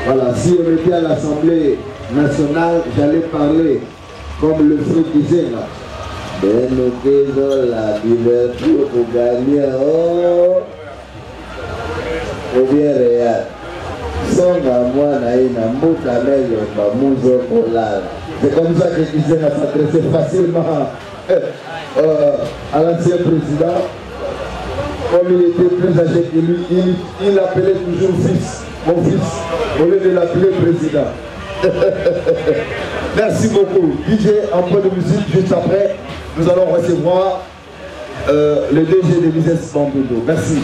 Voilà, si on était à l'Assemblée nationale, j'allais parler comme le fruit disait là. Nous faisons la liberté pour gagner au bien réel. Sans moi, c'est comme ça que disait à s'adresser facilement à l'ancien président. Comme il était plus âgé que lui, il l'appelait toujours fils, mon fils, au lieu de l'appeler président. Merci beaucoup. DJ, un peu de musique, juste après, nous allons recevoir le DG de Business Bandundu. Merci.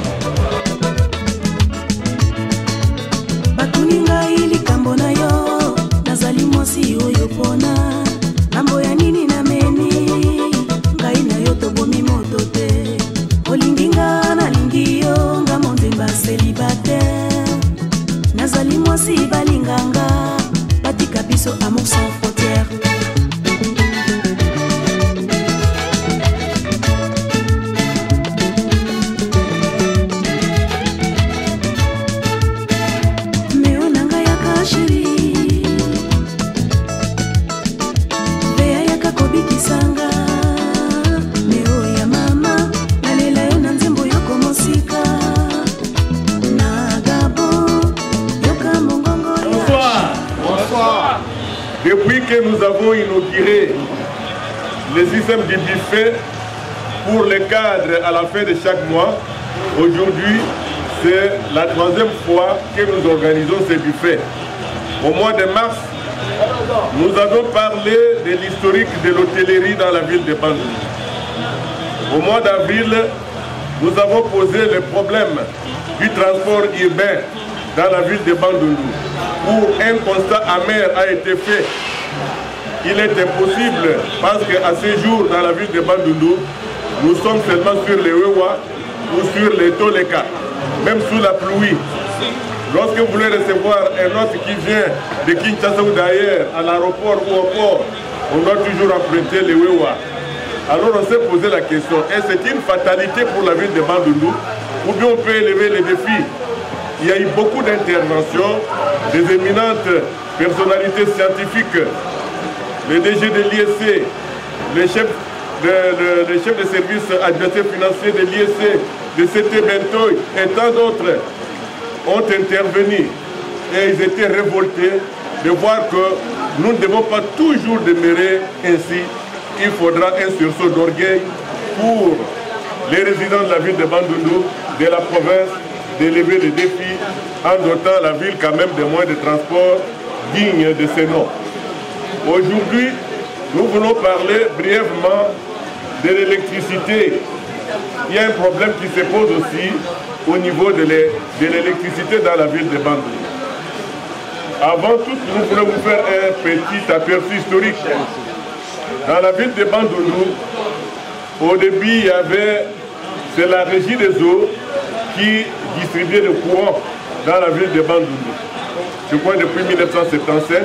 Amour sans frontières. Depuis que nous avons inauguré le système du buffet pour les cadres à la fin de chaque mois, aujourd'hui, c'est la 3e fois que nous organisons ce buffet. Au mois de mars, nous avons parlé de l'historique de l'hôtellerie dans la ville de Bandundu. Au mois d'avril, nous avons posé le problème du transport urbain dans la ville de Bandundu, où un constat amer a été fait. Il est impossible, parce qu'à ce jour, dans la ville de Bandundu, nous sommes seulement sur les Wewa ou sur les Toleka, même sous la pluie. Lorsque vous voulez recevoir un autre qui vient de Kinshasa ou d'ailleurs, à l'aéroport ou au port, on doit toujours emprunter les Wewa. Alors on s'est posé la question, est-ce que c'est une fatalité pour la ville de Bandundu, ou bien on peut élever les défis? Il y a eu beaucoup d'interventions des éminentes personnalités scientifiques, le DG de l'ISC, les chefs de service administratif financier de l'ISC, de CT Bentoy et tant d'autres ont intervenu et ils étaient révoltés de voir que nous ne devons pas toujours demeurer ainsi. Il faudra un sursaut d'orgueil pour les résidents de la ville de Bandundu, de la province, d'élever les défis en dotant la ville quand même de moyens de transport dignes de ce nom. Aujourd'hui, nous voulons parler brièvement de l'électricité. Il y a un problème qui se pose aussi au niveau de l'électricité dans la ville de Bandundu. Avant tout, nous voulons vous faire un petit aperçu historique. Dans la ville de Bandundu, au début, il y avait, c'est la régie des eaux qui distribuait le courant dans la ville de Bandundu. Je crois depuis 1975.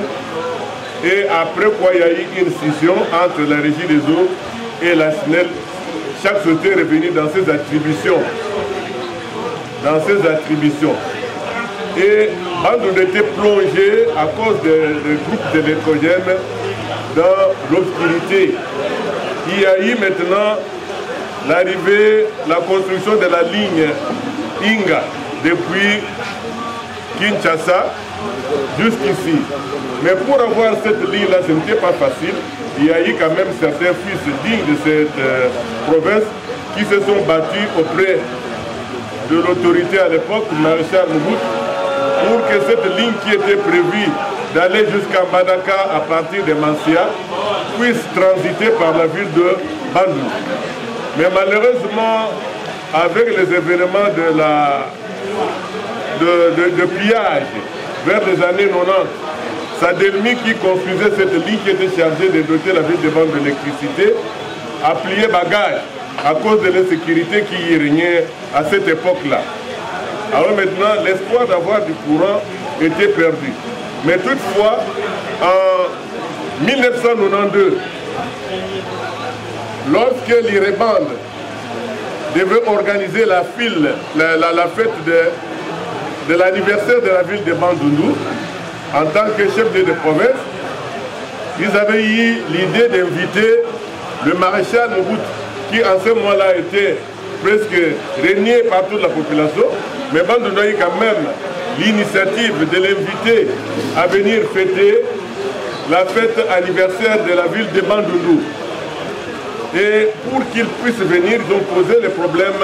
Et après quoi, il y a eu une scission entre la régie des eaux et la SNEL. Chaque société est revenue dans ses attributions. Et Bandundu était plongé à cause des groupes électrogènes dans l'obscurité. Il y a eu maintenant l'arrivée, la construction de la ligne Inga depuis Kinshasa jusqu'ici. Mais pour avoir cette ligne-là, ce n'était pas facile. Il y a eu quand même certains fils dignes de cette province qui se sont battus auprès de l'autorité à l'époque, maréchal Mobutu, pour que cette ligne qui était prévue d'aller jusqu'à Madaka à partir de Mansia puisse transiter par la ville de Bandundu. Mais malheureusement, avec les événements de pillage vers les années 90, Sadelmi qui construisait cette ligne qui était chargée de doter la ville de Bandundu d'électricité a plié bagage à cause de l'insécurité qui y régnait à cette époque-là. Alors maintenant, l'espoir d'avoir du courant était perdu. Mais toutefois, en 1992, lorsque l'Ireband devait organiser la fête de l'anniversaire de la ville de Bandundu, en tant que chef de province, ils avaient eu l'idée d'inviter le maréchal Mobutu, qui en ce moment-là était presque régné par toute la population, mais Bandundu a eu quand même l'initiative de l'inviter à venir fêter la fête anniversaire de la ville de Bandundu. Et pour qu'il puisse venir, ils ont posé le problème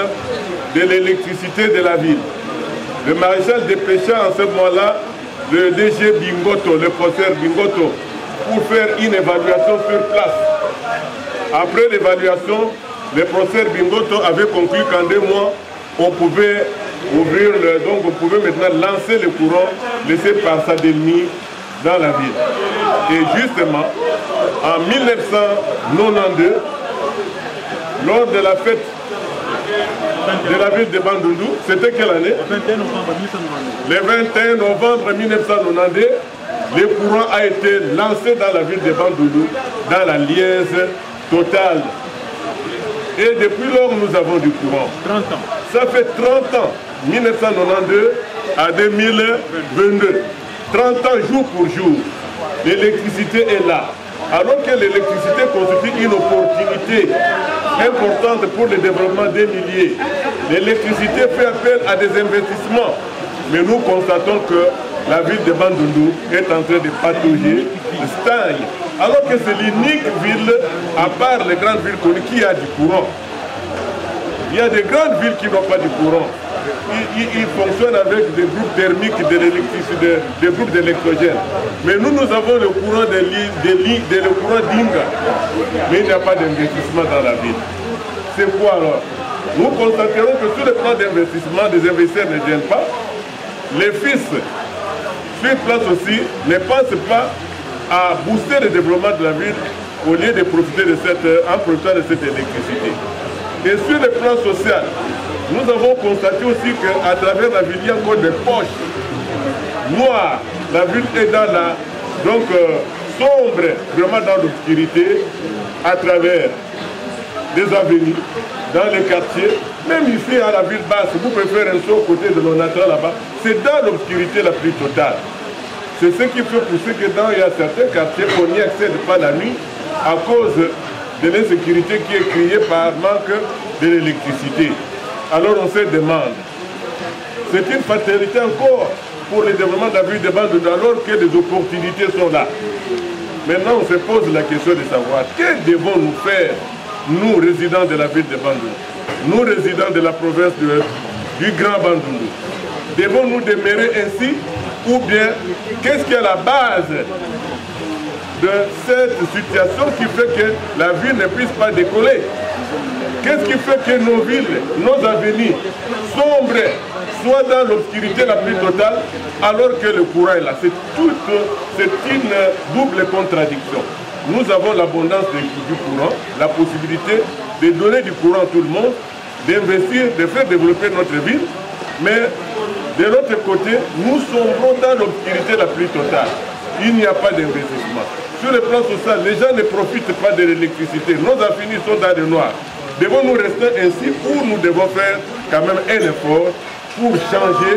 de l'électricité de la ville. Le maréchal dépêcha en ce moment-là le DG Bingoto, le professeur Bingoto, pour faire une évaluation sur place. Après l'évaluation, le professeur Bingoto avait conclu qu'en 2 mois, on pouvait ouvrir donc on pouvait maintenant lancer le courant laissé par Sadelmi dans la ville. Et justement, en 1992, lors de la fête de la ville de Bandundu, c'était quelle année? Le 21 novembre 1992, le courant a été lancé dans la ville de Bandundu, dans la liesse totale. Et depuis lors, nous avons du courant. 30 ans. Ça fait 30 ans, 1992 à 2022. 30 ans jour pour jour. L'électricité est là. Alors que l'électricité constitue une opportunité importante pour le développement des milliers. L'électricité fait appel à des investissements. Mais nous constatons que la ville de Bandundu est en train de patauger, de stagne. Alors que c'est l'unique ville, à part les grandes villes connues, qui a du courant. Il y a des grandes villes qui n'ont pas du courant. Ils fonctionnent avec des groupes thermiques de l'électricité, des groupes d'électrogènes. Mais nous avons le courant le courant d'Inga. Mais il n'y a pas d'investissement dans la ville. C'est quoi alors? Nous constaterons que sur le plan d'investissement, des investisseurs ne viennent pas. Les fils, sur place aussi, ne pensent pas à booster le développement de la ville au lieu de profiter de en profitant de cette électricité. Et sur le plan social, nous avons constaté aussi qu'à travers la ville, il y a encore des poches noires. La ville est dans la sombre, vraiment dans l'obscurité, à travers des avenues, dans les quartiers. Même ici à la ville basse, vous pouvez faire un saut côté de l'Onatra là-bas, c'est dans l'obscurité la plus totale. C'est ce qui fait pousser que il y a certains quartiers, on n'y accède pas la nuit à cause de l'insécurité qui est créée par manque de l'électricité. Alors on se demande, c'est une fatalité encore pour le développement de la ville de Bandundu alors que les opportunités sont là. Maintenant on se pose la question de savoir, que devons-nous faire, nous résidents de la ville de Bandundu, nous résidents de la province du Grand Bandundu? Devons-nous demeurer ainsi ou bien qu'est-ce qui est la base de cette situation qui fait que la ville ne puisse pas décoller? Qu'est-ce qui fait que nos villes, nos avenues sombrent, soit dans l'obscurité la plus totale, alors que le courant est là? C'est une double contradiction. Nous avons l'abondance du courant, la possibilité de donner du courant à tout le monde, d'investir, de faire développer notre ville, mais de l'autre côté, nous sombrons dans l'obscurité la plus totale. Il n'y a pas d'investissement. Sur le plan social, les gens ne profitent pas de l'électricité. Nos affinités sont dans le noir. Devons-nous rester ainsi ou nous devons faire quand même un effort pour changer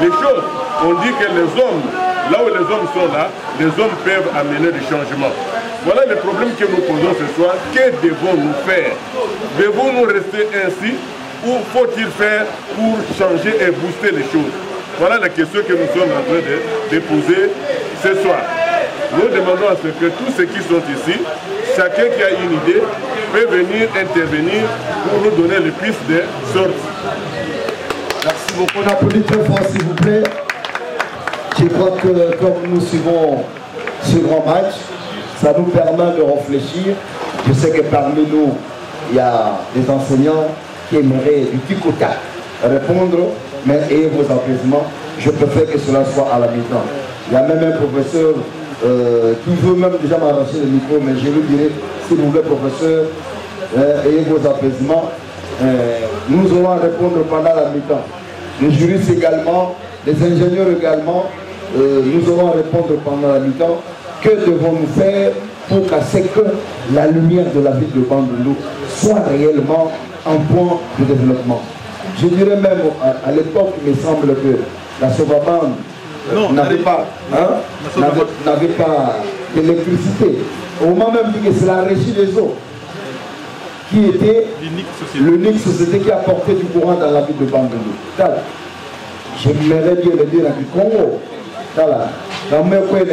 les choses? On dit que les hommes là où les hommes sont là, les hommes peuvent amener des changements. Voilà le problème que nous posons ce soir. Que devons-nous faire? Devons-nous rester ainsi ou faut-il faire pour changer et booster les choses? Voilà la question que nous sommes en train de poser ce soir. Nous demandons à ce que tous ceux qui sont ici, chacun qui a une idée, peut venir intervenir pour nous donner les pistes de sortie. Merci beaucoup. On applaudit très fort, s'il vous plaît. Je crois que comme nous suivons ce grand match, ça nous permet de réfléchir. Je sais que parmi nous, il y a des enseignants qui aimeraient du tic-au-tac répondre, mais ayez vos apaisements. Je préfère que cela soit à la mi-temps. Il y a même un professeur qui veut même déjà m'arracher le micro, mais je lui dirai, s'il vous plaît, professeur, ayez vos apaisements. Nous allons répondre pendant la mi-temps. Les juristes également, les ingénieurs également, nous allons répondre pendant la mi-temps. Que devons-nous faire pour casser que la lumière de la ville de Bandundu soit réellement un point de développement? Je dirais même à l'époque, il me semble que la Sovabande n'avait pas d'électricité. Au moment même dit que c'est la régie des eaux qui était l'unique société qui apportait du courant dans la ville de Bandundu. J'aimerais bien le dire du Congo. Dans mes coins,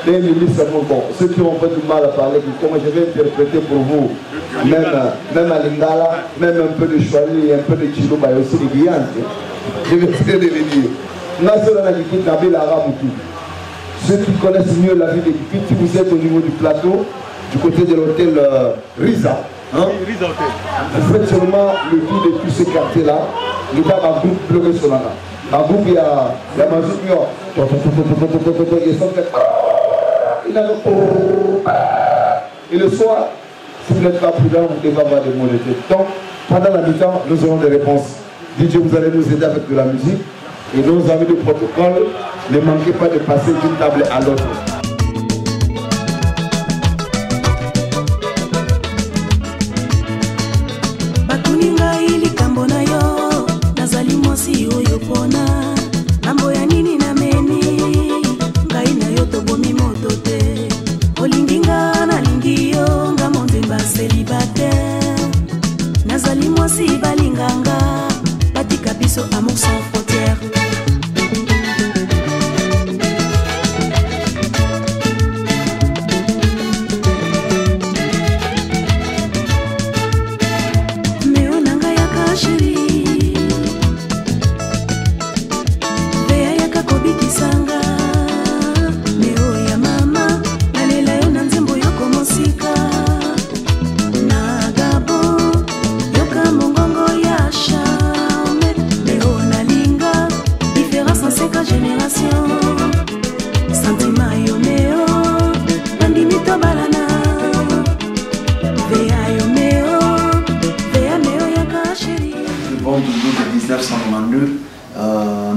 les milices, bon, ceux qui ont pas du mal à parler, comment je vais interpréter pour vous, même à Lingala, même un peu de Chouali, un peu de Chilouba et aussi de Guyane. Je vais essayer de le dire. Ceux qui connaissent mieux la ville de Kipit, si vous êtes au niveau du plateau, du côté de l'hôtel Riza, hein? Vous faites seulement le tour de tous ces quartiers-là, il y a un groupe bloqué sur la un groupe, il y a et le soir, si vous n'êtes pas prudent, vous devez avoir des mots de tête. Donc, pendant la mi-temps, nous aurons des réponses. DJ, vous allez nous aider avec de la musique. Et nos amis du protocole, ne manquez pas de passer d'une table à l'autre. Amour sans frontières.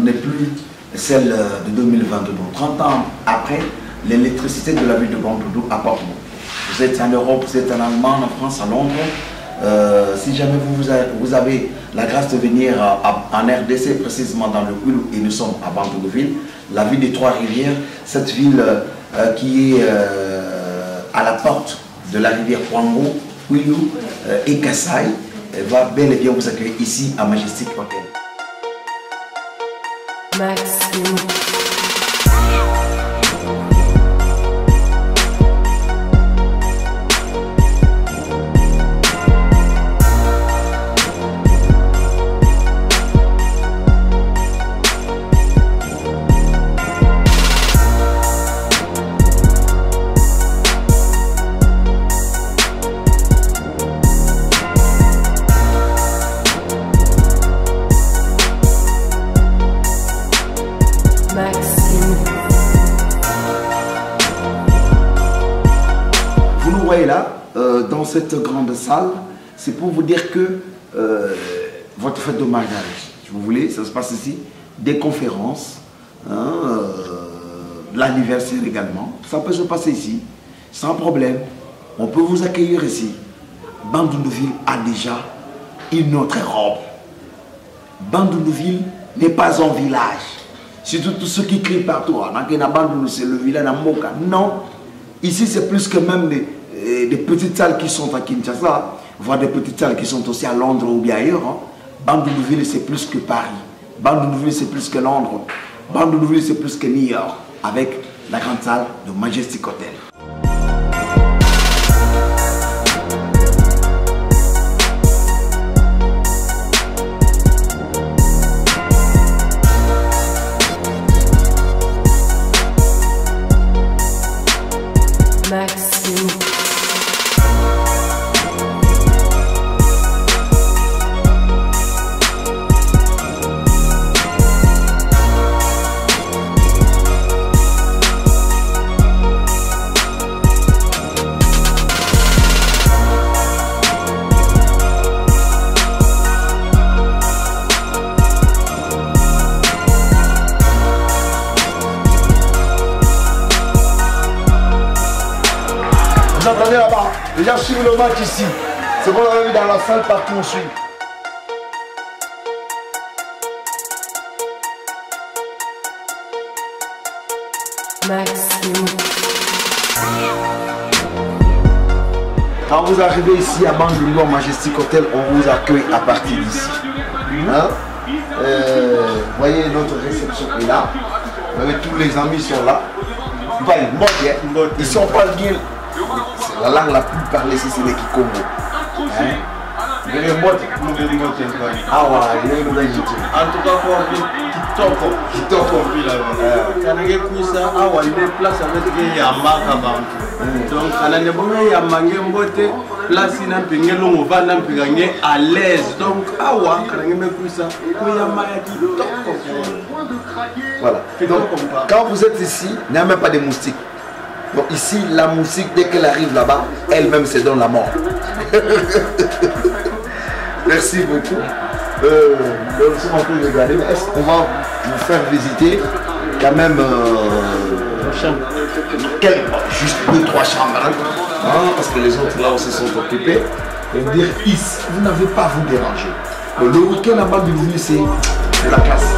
N'est plus celle de 2022. 30 ans après, l'électricité de la ville de Bandundu apporte beaucoup. Vous êtes en Europe, vous êtes en Allemagne, en France, à Londres. Si jamais vous avez la grâce de venir en RDC, précisément dans le Kwilu, et nous sommes à Bandundu-ville, la ville des Trois-Rivières, cette ville qui est à la porte de la rivière Kwango, Kwilu et Kassai, va bel et bien vous accueillir ici à Majestic Hotel. Maxime. Vous nous voyez là, dans cette grande salle, c'est pour vous dire que votre fête de mariage, si vous voulez, ça se passe ici, des conférences, l'anniversaire également, ça peut se passer ici, sans problème. On peut vous accueillir ici. Bandundu-ville a déjà une autre robe. Bandundu-ville n'est pas un village. Surtout tous ceux qui crient partout. C'est le village Moka. Non. Ici, c'est plus que même des petites salles qui sont à Kinshasa, voire des petites salles qui sont aussi à Londres ou bien ailleurs. Bandounouville, c'est plus que Paris. Bandounouville, c'est plus que Londres. Bandounouville, c'est plus que New York. Avec la grande salle de Majestic Hotel. Vous entendez là-bas, les gens suivent le match ici. C'est qu'on a vu dans la salle, partout on suit. Quand vous arrivez ici à Bandounouville Majestic Hotel, on vous accueille à partir d'ici. Hein? Voyez, notre réception est là. Vous voyez, tous les amis sont là. Ici on parle bien. La langue la plus parlée ici c'est le Kikongo. Hein? Ah ouais, il est une bonne idée. En tout cas, pour Kitoko. Kitoko. Quand on a ça, on a des places avec des Yamaka. Donc, on a des Yamaka, place on va à l'aise. Donc, quand on a ça, on a voilà. Donc, quand vous êtes ici, il n'y a même pas de moustiques. Donc ici, la moustique, dès qu'elle arrive là-bas, elle-même se donne la mort. Merci beaucoup. Nous sommes en train de regarder. Est-ce qu'on va vous faire visiter quand même juste 2-3 chambres, hein, parce que les autres là aussi sont occupés. Et dire ici, vous n'avez pas à vous déranger. Le week-end à Bandounouville, c'est de la classe.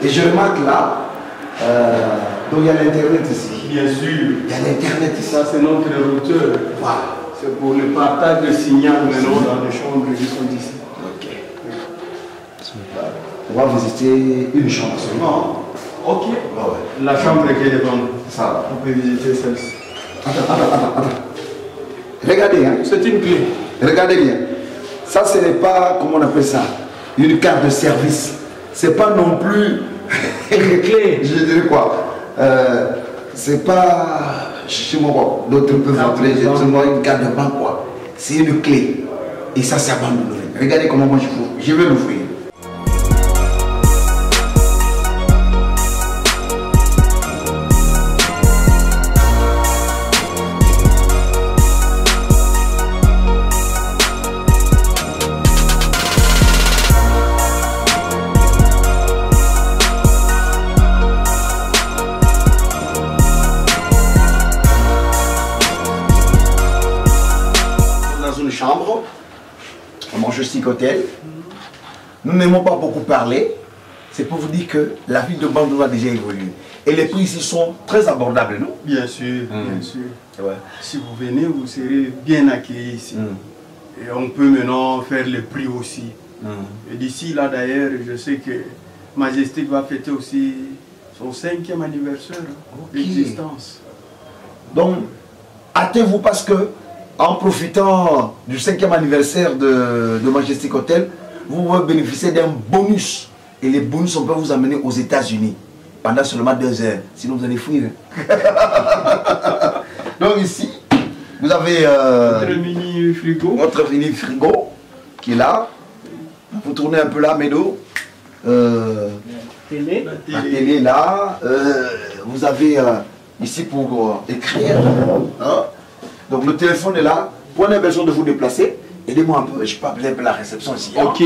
Et je remarque là, donc il y a l'internet ici. Bien sûr. Il y a l'internet ici. Ça c'est notre routeur. Voilà. C'est pour le partage de signal maintenant dans les chambres qui sont ici. Ok. On va visiter une chambre seulement. Ok. Ah ouais. La chambre qui est devant nous. Ça va. On peut visiter celle-ci. Attends. Regardez, hein. C'est une clé. Regardez bien. Ça, ce n'est pas, comment on appelle ça, une carte de service. C'est pas non plus une clé. Je dirais quoi, c'est pas, je sais pas, d'autres peuvent appeler une carte de banque quoi. C'est une clé. Et ça, c'est à Bandounouville. Regardez comment moi je vais l'ouvrir. Chambre, à Majestic Hotel. Nous n'aimons pas beaucoup parler. C'est pour vous dire que la ville de Bandounouville a déjà évolué. Et les prix ici sont très abordables, non? Bien sûr, bien sûr. Ouais. Si vous venez, vous serez bien accueillis ici. Et on peut maintenant faire le prix aussi. Et d'ici là d'ailleurs, je sais que Majestic va fêter aussi son 5e anniversaire d'existence. Donc, hâtez-vous parce que en profitant du 5e anniversaire de Majestic Hotel, vous pouvez bénéficier d'un bonus. Et les bonus, on peut vous amener aux États-Unis. pendant seulement 2 heures. Sinon, vous allez fuir. Donc ici, vous avez votre mini frigo. Votre mini frigo qui est là. Vous tournez un peu là, Médo. La télé là. Vous avez ici pour écrire. Hein? Donc le téléphone est là. Vous avez besoin de vous déplacer. Aidez-moi un peu. Je peux appeler un peu la réception ici. Hein? Ok.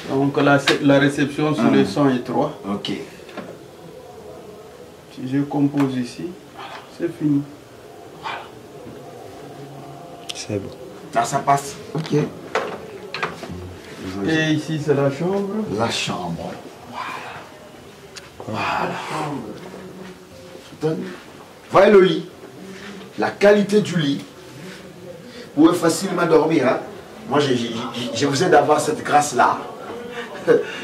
Donc la réception sur le son est 3. Ok. Si je compose ici, c'est fini. Voilà. C'est bon. Là, ça passe. Ok. Et ici, c'est la chambre. La chambre. Voilà. Voyez le lit. La qualité du lit. Vous pouvez facilement dormir. Hein? Moi, je vous aide à avoir cette grâce-là.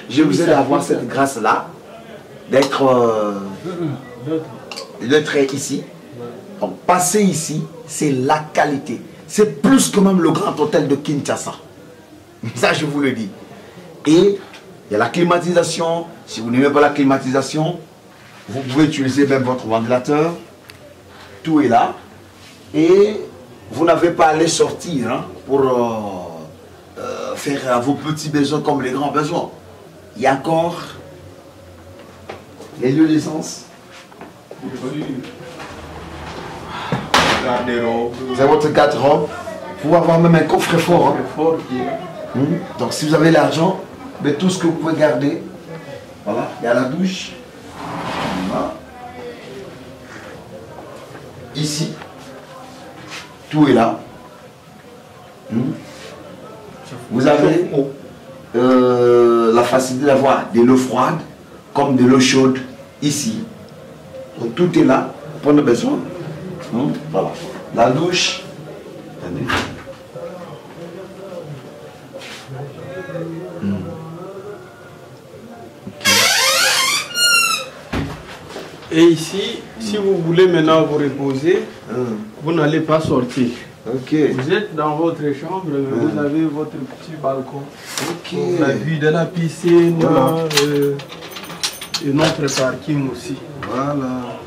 Je vous aide à avoir cette grâce-là. D'être ici. Donc, passer ici, c'est la qualité. C'est plus que même le grand hôtel de Kinshasa. Ça, je vous le dis. Et il y a la climatisation. Si vous n'aimez pas la climatisation, vous pouvez utiliser même votre ventilateur. Tout est là. Et vous n'avez pas à aller sortir hein, pour faire vos petits besoins comme les grands besoins. Il y a encore les lieux d'essence. C'est votre garde-robe. Vous pouvez avoir même un coffre-fort. Hein. Donc si vous avez l'argent, mais tout ce que vous pouvez garder. Voilà, il y a la douche. Voilà. Ici, tout est là. Vous avez la facilité d'avoir de l'eau froide comme de l'eau chaude ici. Donc tout est là, prenez besoin. Voilà. La douche. Attendez. Et ici, si vous voulez maintenant vous reposer, vous n'allez pas sortir. Okay. Vous êtes dans votre chambre, vous avez votre petit balcon. Okay. La vue de la piscine et notre parking aussi. Voilà.